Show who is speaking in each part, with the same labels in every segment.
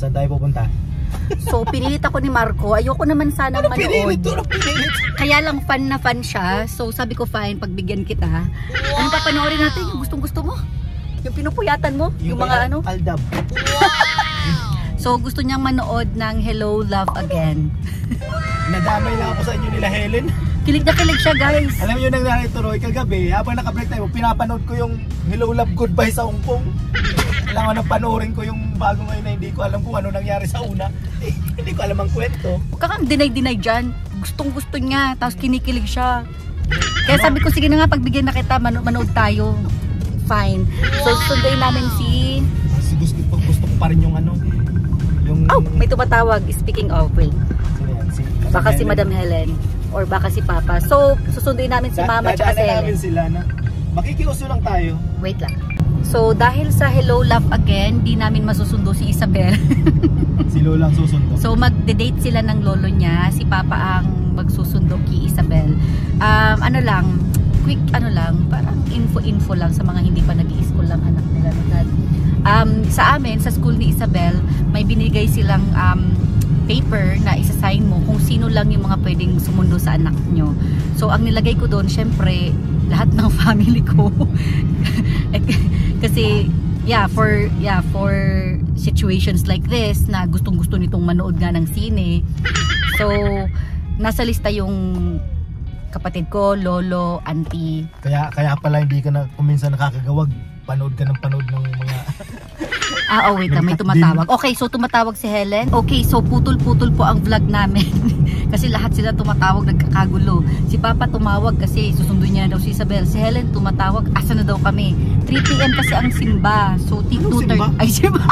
Speaker 1: Saan tayo pupunta?
Speaker 2: So, pinilit ako ni Marco. Ayoko naman sanang manood.
Speaker 1: Pinilit?
Speaker 2: Kaya lang fan na fan siya. So, sabi ko, fine, pagbigyan kita. Wow. Ano papanoorin natin? Yung gustong-gusto mo? Yung pinupuyatan mo? Yung mga ano?
Speaker 1: Aldab.
Speaker 2: So, gusto niyang manood ng Hello, Love Again.
Speaker 1: Nadamay lang ako sa inyo nila Helen.
Speaker 2: Kilig na kilig siya, guys.
Speaker 1: Alam niyo nangyari ito, Roy, kagabi, habang naka-break tayo, pinapanood ko yung Hello, Love, Goodbye sa Hong Kong. Kailangan na panoorin ko yung bago ngayon na hindi ko alam kung ano nangyari sa una. Hindi ko alam ang kwento.
Speaker 2: Huwag kang deny-deny dyan. Gustong-gusto niya, tapos kinikilig siya. Kaya sabi ko, sige na nga, pagbigyan na kita, manood tayo. Fine. So, sunduin namin si...
Speaker 1: Gusto ko pa rin yung ano. Yung...
Speaker 2: Oh, may tumatawag. Speaking of, wait. Baka si
Speaker 1: Madam
Speaker 2: Madam Helen. Or baka si Papa. So, susunduin namin si Mama at si Helen.
Speaker 1: Sila na. Makikiuso lang tayo.
Speaker 2: Wait lang. So, dahil sa Hello, Love Again, di namin masusundo si Isabel.
Speaker 1: Si Lola ang susundo. So,
Speaker 2: magde-date sila ng lolo niya. Si Papa ang magsusundo kay Isabel. Ano lang, quick ano lang, parang info lang sa mga hindi pa nag-i-school lang anak nila. Sa amin, sa school ni Isabel, may binigay silang paper na isa-sign mo kung sino lang yung mga pwedeng sumundo sa anak nyo. So, ang nilagay ko doon, syempre, lahat ng family ko. Kasi for situations like this na gustong-gusto nitong manood nga ng sine. So, nasa lista yung kapatid ko, lolo, auntie.
Speaker 1: Kaya pala hindi ka na kuminsan nakakagawag. Panood ka ng mga
Speaker 2: oh wait, may tumatawag. Okay, so tumatawag si Helen. Okay, so putol-putol po ang vlog namin. Kasi lahat sila tumatawag, nagkakagulo. Si Papa tumawag kasi susunduin niya daw si Isabel. Si Helen tumatawag, asa na daw kami. 3 PM kasi ang simba. So, 2:30. Ay, simba.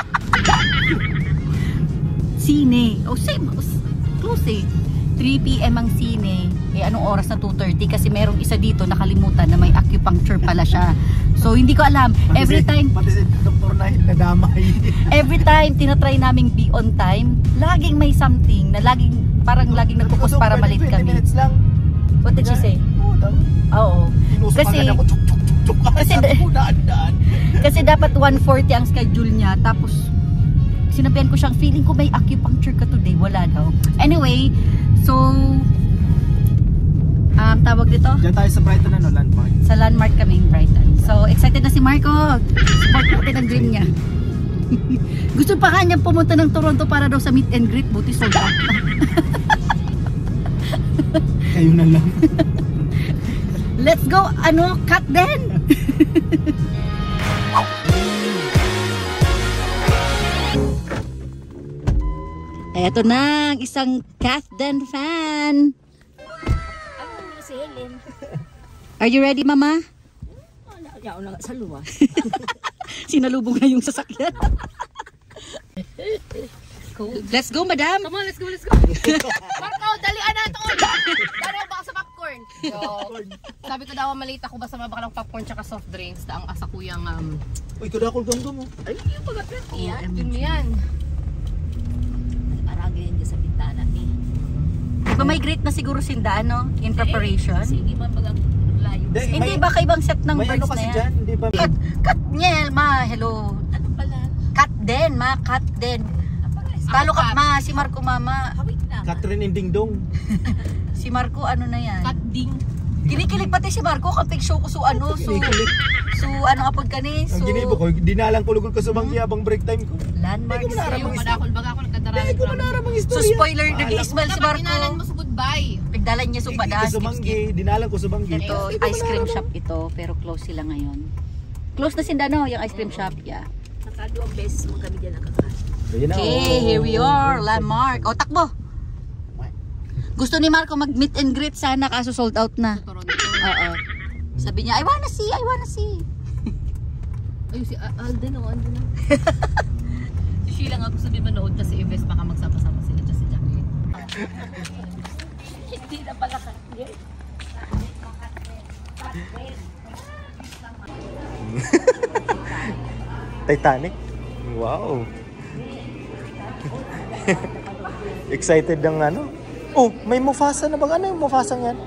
Speaker 2: Sine. Oh, same. Close eh. 3 PM ang sine. Eh, anong oras na 2:30? Kasi merong isa dito nakalimutan na may acupuncture pala siya. So, hindi ko alam. Every time
Speaker 1: Dr. Nahid nadamay.
Speaker 2: Every time tinatry naming be on time, laging may something na parang laging nagpupos para malate kami.
Speaker 1: Lang.
Speaker 2: What did she say? Oo. Kasi dapat 1:40 ang schedule niya. Tapos sinabihan ko siyang, feeling ko may acupuncture ka today. Wala daw. Anyway, so tawag dito?
Speaker 1: Diyan tayo sa Brighton landmark.
Speaker 2: Sa landmark kaming Brighton. So, excited na si Marco. Support natin ang dream niya. Gusto pa kanya pumunta ng Toronto para daw sa meet and greet. Buti sold out.
Speaker 1: Kayo na lang.
Speaker 2: Let's go, cut then. Eto na, isang Kathden fan.
Speaker 3: Si Helen.
Speaker 2: Are you ready, Mama?
Speaker 3: Ayaw na sa luwa.
Speaker 2: Sinalubong na yung sasakyan. Let's go, Madam.
Speaker 3: Come on, let's go. Marco, dalian na ito. Dali ba sa popcorn? Sabi ko daw malate ako basta mabaka ng popcorn tsaka soft drinks. Ang asa kuyang
Speaker 1: Uy, kadakol ganda mo.
Speaker 3: Ay, yung pag-atlet. Iyan, yun mo yan. Aragin din sa bintana ni.
Speaker 2: Diba may great na siguro sinda, in preparation?
Speaker 3: Sige, man pag layo.
Speaker 2: Hindi ba kaibang set ng
Speaker 1: may
Speaker 2: birds
Speaker 1: kasi
Speaker 2: na yan?
Speaker 1: dyan, hindi ba?
Speaker 2: Katniel, ma, hello.
Speaker 3: Ano pala?
Speaker 2: Kathden, ma, Kathden. Talo ka, ma, si Marco, mama.
Speaker 3: Wait lang.
Speaker 1: Catherine Indingdong.
Speaker 2: Si Marco, ano na yan?
Speaker 3: Katding.
Speaker 2: Kinikilig pati si Marco, kapag show ko so ano kapag kani,
Speaker 1: Ang ginibo ko, dinalang ko lugol ko sa bangki abang break time ko.
Speaker 2: Landmark.
Speaker 1: Hindi ko
Speaker 3: Yung madakol baga ako nagkadaralan.
Speaker 1: Hindi ko manaramang
Speaker 2: So
Speaker 1: istorya.
Speaker 2: spoiler, nag-ismail si Marco.
Speaker 3: Dinalan mo sa goodbye.
Speaker 2: Pagdalan niya sa badas,
Speaker 1: Dinalang ko sa bangki.
Speaker 2: ito, ice cream shop ito, pero close sila ngayon. Close na sinda, yung ice cream shop, yeah.
Speaker 3: Nakadawang beses mo kami dyan nakakain.
Speaker 2: Okay, here we are, Landmark. O, takbo! Gusto ni Marco mag-meet and greet sana, kaso sold out na.
Speaker 3: Toronto.
Speaker 2: Oo. Sabi niya, I wanna see.
Speaker 3: Ay, si Alden o, andun na. Si Sheila nga gusto din manood kasi Ives baka magsama-sama sila dyan si Jackie. Hindi na pala ka.
Speaker 1: Titanic? Wow. Excited ng ano? Oh, may Mufasa na bang ano yung Mufasa yan?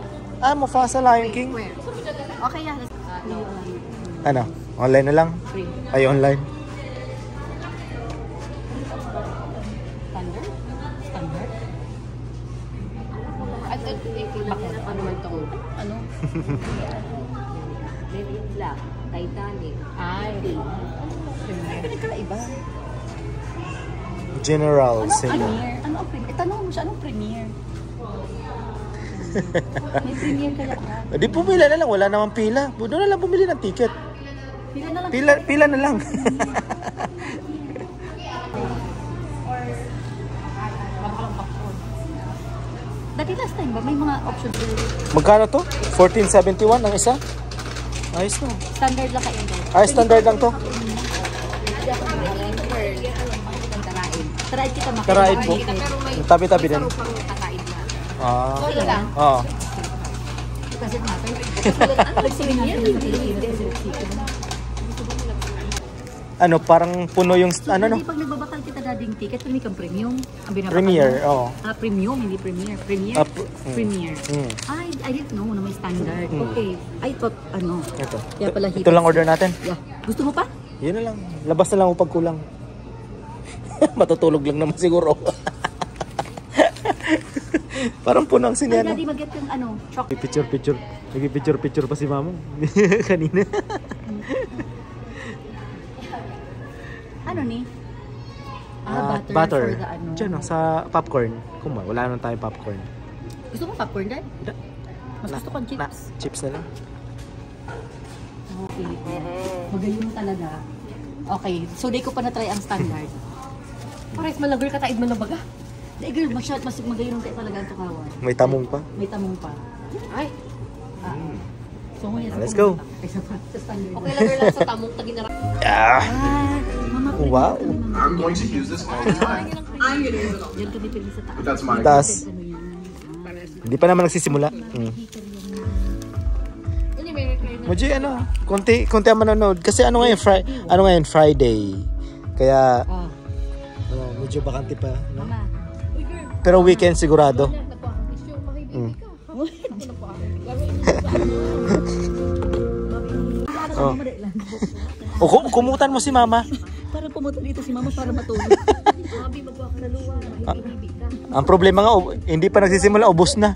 Speaker 1: Mufasa Lion King.
Speaker 2: Okay, yeah.
Speaker 1: Ano? Online na lang? Ay, online.
Speaker 3: Ano naman itong, ano?
Speaker 2: Men in Black, Titanic.
Speaker 3: Ay.
Speaker 2: Pinagkaiba.
Speaker 4: General Cinema.
Speaker 2: Premiere? Ano ang premiere? Tanong mo siya, anong premiere? May premiere kaya ka?
Speaker 4: Di pumila na lang, wala namang pila. Doon na lang bumili ng ticket.
Speaker 2: Pila na lang.
Speaker 4: Pila na lang.
Speaker 2: Dati last time ba, may mga options.
Speaker 4: Magkano to? 1471 ang isa? Ayos na.
Speaker 2: Standard lang kayo.
Speaker 4: Ay, standard lang to.
Speaker 2: Taraid kita makain.
Speaker 4: Taraid po. Tabi-tabi din.
Speaker 2: Kakain na.
Speaker 4: Ah.
Speaker 3: So, ito lang.
Speaker 4: Oo.
Speaker 2: Kasi natin.
Speaker 4: Ano, parang puno yung ano no?
Speaker 2: Hindi pag nagbabakal kita dading ticket, may kang premium. Ang binabakal
Speaker 4: Premier,
Speaker 2: mo.
Speaker 4: oo.
Speaker 2: Premium, hindi premiere. Premiere? Premiere. Ay, I didn't know na may standard. Okay. I thought, ano.
Speaker 4: Ito.
Speaker 2: Kaya pala
Speaker 4: Ito lang order natin.
Speaker 2: Yeah. Gusto mo pa?
Speaker 4: Yun na lang. Labas na lang ako pag kulang. Matutulog lang naman siguro. Parang puno ang
Speaker 2: Ay,
Speaker 4: sinyano.
Speaker 2: daddy, mag-get yung ano, chocolate.
Speaker 4: Picture. Nag-picture pa si mama. Kanina.
Speaker 2: Ano ni?
Speaker 4: Butter.
Speaker 2: For the ano.
Speaker 4: Diyan, no, sa popcorn. Kuma, wala naman tayong popcorn.
Speaker 2: Gusto mo popcorn, dad? Mas gusto ko chips.
Speaker 4: Chips na lang.
Speaker 2: Okay. Magayon talaga. Okay. So, di ko pa na-try ang standard.
Speaker 3: Pares malagor ka taid man na baga.
Speaker 2: Di, girl, mas magayon tayo talaga ang tukawan.
Speaker 4: May tamong pa.
Speaker 2: May tamong pa.
Speaker 3: Ay.
Speaker 2: So, ngayon,
Speaker 4: Let's go.
Speaker 2: Sa standard.
Speaker 3: Okay lang lang sa tamong taginara.
Speaker 2: Mama,
Speaker 4: Wow.
Speaker 5: I'm going to use this all the time.
Speaker 2: yan kami pili sa taas.
Speaker 5: But that's my
Speaker 4: Taas.
Speaker 2: Ano yan?
Speaker 4: Hindi pa naman nagsisimula.
Speaker 3: Ano may recliner?
Speaker 4: Moji, ano, konti ang manonood. Kasi ano ngayon, Friday. Kaya, medyo bakante pa. No?
Speaker 2: Mama.
Speaker 4: Pero weekend sigurado. Oh. O, kumutan mo si mama.
Speaker 2: Para pumunta dito si mama para matulog. Mabi, magwa ka na luwa.
Speaker 4: Ang problema nga, hindi pa nagsisimula, ubos na.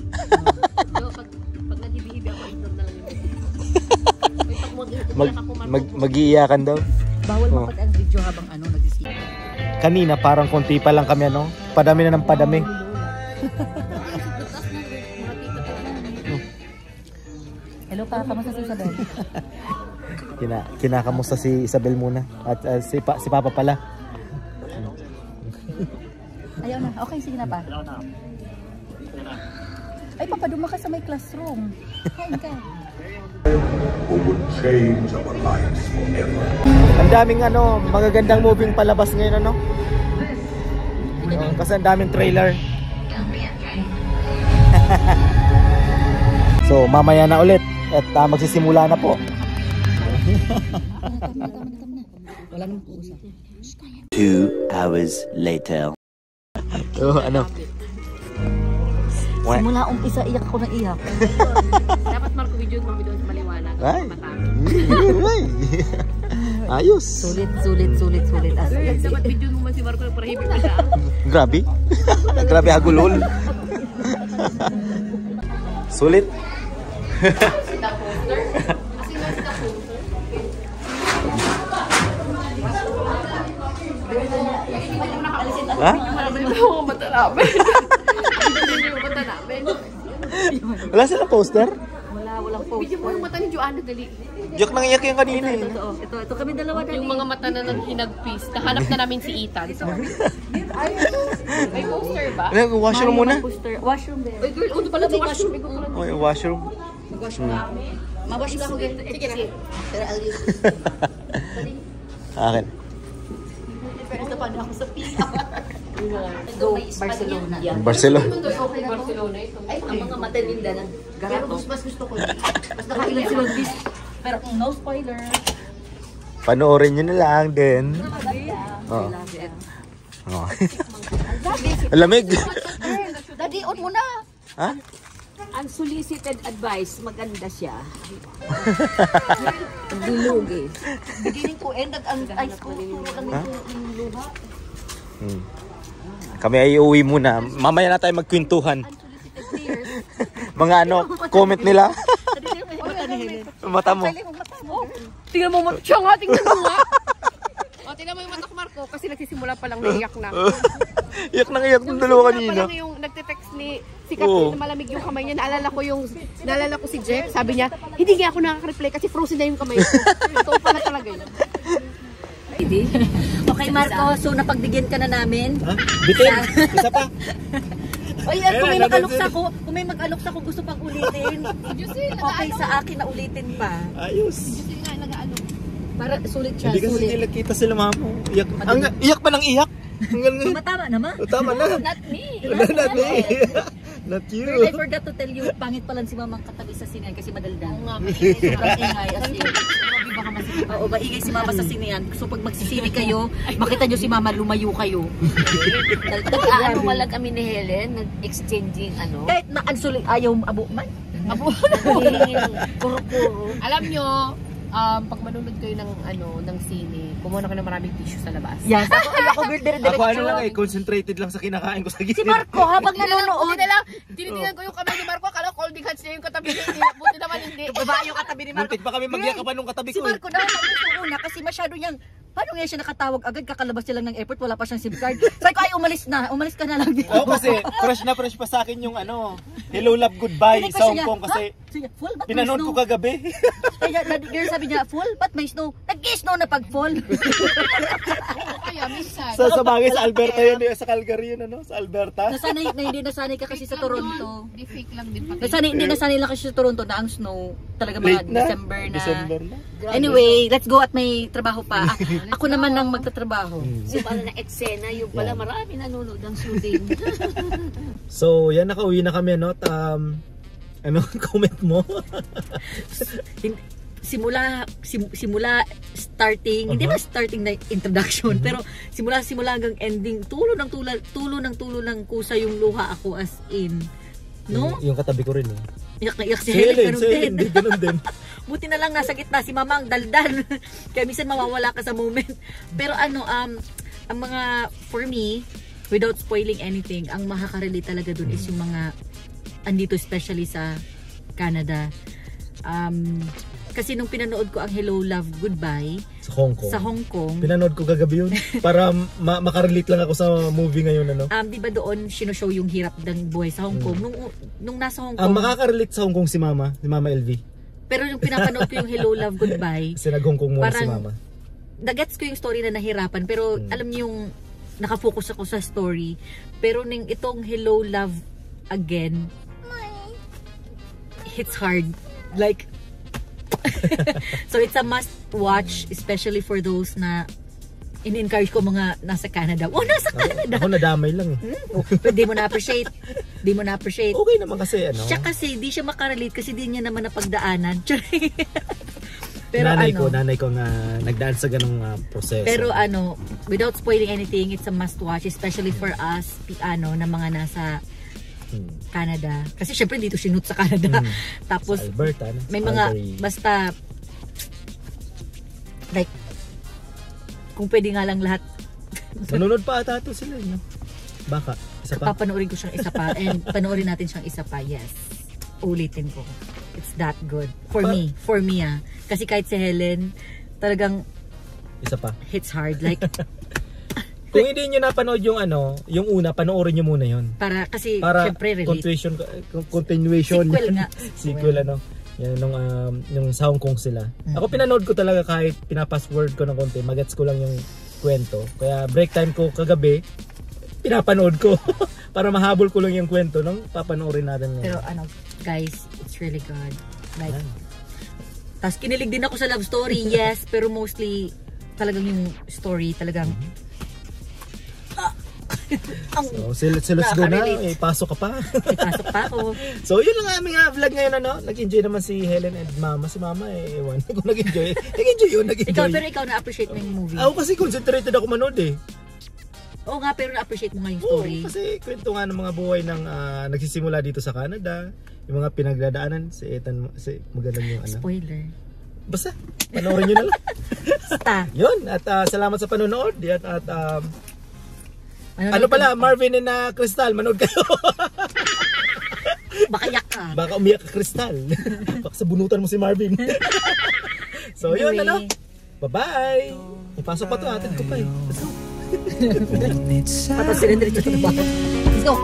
Speaker 3: Pag nag-ibibi ako, inom na lang yun.
Speaker 4: Mag-iiyakan daw.
Speaker 2: Bawal mapat ang video habang ano nagsisip.
Speaker 4: Kanina, parang konti pa lang kami, ano? Padami na ng padami.
Speaker 2: Hello pa, kamusta si Isabel?
Speaker 4: Kinakamusta si Isabel muna. At si Papa pala.
Speaker 2: Ayaw na. Okay, sige na pa. Ay, papaduma ka sa may classroom. Kain ka.
Speaker 5: who would change our lives forever.
Speaker 4: Ang daming magagandang moving palabas ngayon, ano? Kasi ang daming trailer. So, mamaya na ulit at magsisimula na po.
Speaker 2: Wala nang pusa.
Speaker 6: 2 hours later.
Speaker 4: So, ano?
Speaker 2: Simula umpisa, iyak ako ng iyak.
Speaker 3: Dapat Marco video sa maliwanag.
Speaker 4: Ay. Ayos.
Speaker 2: Sulit. As
Speaker 3: Dapat video mo si Marco para hibig ka.
Speaker 4: Grabe. Grabe hagulol. Sulit.
Speaker 3: Sida poster? Kasi nga sida poster.
Speaker 4: Ha?
Speaker 3: Marami na mga mata namin. Yung mata namin.
Speaker 4: Wala silang poster?
Speaker 2: walang post.
Speaker 3: Video mo yung mata ni Joanna, dali.
Speaker 4: Joke nang iyak yung kanina eh.
Speaker 2: Ito kami dalawa dali.
Speaker 3: Yung mga mata na naghinagpis. Nahanap na namin si Ethan. May poster ba?
Speaker 4: Ano, washroom muna?
Speaker 2: Washroom din.
Speaker 3: Uy girl, uno pala sa washroom.
Speaker 4: Oh, yung washroom.
Speaker 2: Mawash na ako ganito.
Speaker 3: Sige na.
Speaker 2: Pero I'll leave.
Speaker 4: Akin.
Speaker 2: Pero sa paano ako sa PR. Go Barcelona.
Speaker 4: Barcelona.
Speaker 3: Okay na Barcelona ito.
Speaker 2: Ay, ang mga mata ninda na. Pero mas gusto ko. Mas nakailan silang bis. Pero no spoiler.
Speaker 4: Panoorin nyo na lang din. Oh. Oh. Lamig.
Speaker 2: Daddy, on mo na.
Speaker 4: Ha?
Speaker 7: Unsolicited advice, maganda siya. Dulog eh.
Speaker 2: Beginning to end at ang ice ko. Turo lang yung luha.
Speaker 4: Kami ay uuwi muna. Mamaya na tayo magkwentuhan.
Speaker 2: Unsolicited tears.
Speaker 4: mga ano, comment nila. Mata mo.
Speaker 3: Tingnan mo mata siya nga, tingnan mo nga. O, tingnan mo yung mata ko, Marco, kasi nagsisimula pa lang naiyak na.
Speaker 4: Iyak na iyak ng dalawa kanina.
Speaker 3: Parang yung nagte-text ni si Kathleen na malamig yung kamay niya. Naalala ko si Jeff. Sabi niya, hindi nga ako nakaka-reply kasi frozen na yung kamay ko. Totoo pala talaga yun.
Speaker 2: Okay, Marco, so napagbigyan ka na namin.
Speaker 4: Ha? Bitin, isa pa.
Speaker 2: Ay, kung may mag-aloksa ko, gusto pang ulitin. Okay, sa akin na ulitin pa.
Speaker 4: Ayos.
Speaker 3: Kasi nga nag-ano.
Speaker 2: Para sulit siya,
Speaker 4: Hindi kasi
Speaker 2: sulit.
Speaker 4: nila sila mamo. Iyak. Iyak pa ng iyak. Hanggang ngayon.
Speaker 2: Tama naman.
Speaker 4: Tama na.
Speaker 2: Not me.
Speaker 4: Not me. Not you.
Speaker 2: But I forgot to tell you, pangit pala si mamang katabi sa sinian kasi madaldal.
Speaker 3: Oo nga,
Speaker 2: Sobrang ingay as in. Oo, maingay si mama sa sinian. So pag magsisini kayo, makita nyo si mama, lumayo kayo.
Speaker 7: Nag-ano wala kami ni Helen, nag-exchanging ano.
Speaker 2: Kahit na ansuli, ayaw abo man.
Speaker 7: Puro-puro.
Speaker 3: Alam nyo, pag manunod kayo ng sine, kumuha kayo ng maraming tissue sa labas.
Speaker 2: Yes, ako girl,
Speaker 4: Ako ano lang concentrated lang sa kinakain ko sa gilid.
Speaker 2: Si Marco habang nanonood.
Speaker 3: Tinitingnan ko yung kamay ni Marco, akala ko holding hands niya yung katabi niya. Buti naman hindi.
Speaker 2: Baba yung katabi ni Marco.
Speaker 4: Muntik pa kami magyakapan nung katabi
Speaker 2: Si
Speaker 4: ko.
Speaker 2: Marco na yung una kasi masyado niyang paano nga siya nakatawag agad, kakalabas niya lang ng airport, wala pa siyang SIM card. Sabi ko, ay umalis ka na lang dito.
Speaker 4: Oo, kasi fresh pa sa akin yung hello love goodbye
Speaker 2: Hindi,
Speaker 4: sa
Speaker 2: kasi
Speaker 4: Hong
Speaker 2: niya,
Speaker 4: Kong kasi
Speaker 2: Sige, full but may
Speaker 4: pinanood
Speaker 2: snow.
Speaker 4: ko kagabi.
Speaker 2: Kaya girl sabi niya, full but may snow. Nag-snow na pag fall.
Speaker 3: Kaya minsan.
Speaker 4: Sa bagay sa Alberta yun, sa Calgary yun sa Alberta.
Speaker 2: Nasanay na hindi nasanay ka kasi sa Toronto.
Speaker 3: Di fake lang din pati.
Speaker 2: Hindi nasanay lang kasi sa Toronto na ang snow talaga mga
Speaker 4: Late na.
Speaker 2: December na.
Speaker 4: na.
Speaker 2: Anyway, let's go at may trabaho pa. Ako naman nang magtatrabaho.
Speaker 7: So pala na eksena, yung pala marami nanonood ng shooting.
Speaker 4: So, yan, nakauwi na kami, comment mo?
Speaker 2: Simula starting, hindi ba starting na introduction, pero simula hanggang ending, tulo ng kusa yung luha ako as in. No?
Speaker 4: Yung katabi ko rin
Speaker 2: Iyak na iyak si Helen,
Speaker 4: ganun din.
Speaker 2: Buti na lang nasa gitna si Mama ang daldal. Kaya minsan mawawala ka sa moment. Pero ang mga, for me, without spoiling anything, ang makaka-relate talaga dun is yung mga andito especially sa Canada. Kasi nung pinanood ko ang Hello, Love, Goodbye
Speaker 4: sa Hong Kong. Pinanood ko kagabi yun para makarelate lang ako sa movie ngayon
Speaker 2: di ba doon sinoshow yung hirap ng buhay sa Hong Kong nung nasa Hong Kong.
Speaker 4: Makaka-relate sa Hong Kong si Mama LV.
Speaker 2: Pero yung pinapanood ko yung Hello, Love, Goodbye.
Speaker 4: Kasi nag-Hong Kong muna si Mama.
Speaker 2: Nagets ko yung story na nahirapan pero alam niyo yung nakafocus ako sa story. Pero ning itong Hello, Love Again hits hard. Like so it's a must watch especially for those na in-encourage ko mga nasa Canada. Nasa Canada.
Speaker 4: Ako nadamay lang
Speaker 2: Pero di mo na-appreciate.
Speaker 4: Okay naman kasi
Speaker 2: Siya kasi di siya makarelate kasi di niya naman napagdaanan. Pero
Speaker 4: nanay ko nga nagdaan sa ganung proseso.
Speaker 2: Pero without spoiling anything, it's a must watch especially for us na mga nasa Canada. Kasi syempre dito sinut sa Canada. Tapos
Speaker 4: sa Alberta,
Speaker 2: may mga basta like kung pwede nga lang lahat.
Speaker 4: Manunod pa ata ito sila Baka isa pa.
Speaker 2: Papanoorin ko siyang isa pa and panoorin natin siyang isa pa. Yes. Ulitin ko. It's that good. For me Kasi kahit si Helen talagang
Speaker 4: isa pa.
Speaker 2: hits hard like
Speaker 4: kung hindi niyo napanood yung yung una, panoorin niyo muna yun.
Speaker 2: para syempre relate.
Speaker 4: Continuation.
Speaker 2: Sequel nga.
Speaker 4: Sequel Yan yung sa Hong Kong sila. Ako pinanood ko talaga kahit pinapassword ko ng konti, magets ko lang yung kwento. Kaya break time ko kagabi, pinapanood ko para mahabol ko lang yung kwento nung papanoorin natin ngayon.
Speaker 2: Pero guys, it's really good. Like tas kinilig din ako sa love story, yes, pero mostly talagang yung story talagang
Speaker 4: So, let's go na. Pasok ka pa.
Speaker 2: Ipasok pa ako.
Speaker 4: So, yun lang aming vlog ngayon. Nag-enjoy naman si Helen and Mama. Si Mama, ewan ko nag-enjoy. Nag-enjoy yun, nag-enjoy.
Speaker 2: Pero ikaw na-appreciate mo yung movie.
Speaker 4: Ako kasi concentrated ako manood
Speaker 2: Oo nga, pero na-appreciate mo nga yung story.
Speaker 4: Oo, kasi kwento nga ng mga buhay ng nagsisimula dito sa Canada. Yung mga pinagdadaanan. Si Ethan, magandang yung
Speaker 2: Spoiler.
Speaker 4: Basta, panoorin nyo na lang.
Speaker 2: Basta.
Speaker 4: Yun, at salamat sa panonood. At ano pala, Marvin and Crystal, manood kayo.
Speaker 2: Baka yak.
Speaker 4: Baka umiyak ka, Crystal. Baka sabunutan mo si Marvin. So yun,
Speaker 2: Anyway.
Speaker 4: Bye-bye. Ipasok pa to, atid ko pa eh. Let's go.
Speaker 2: Tapos sila diretso sa trabaho. Let's go.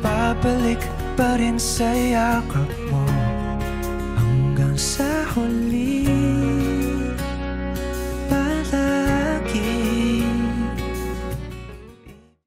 Speaker 8: Babalik pa rin sa yakap mo hanggang sa huli.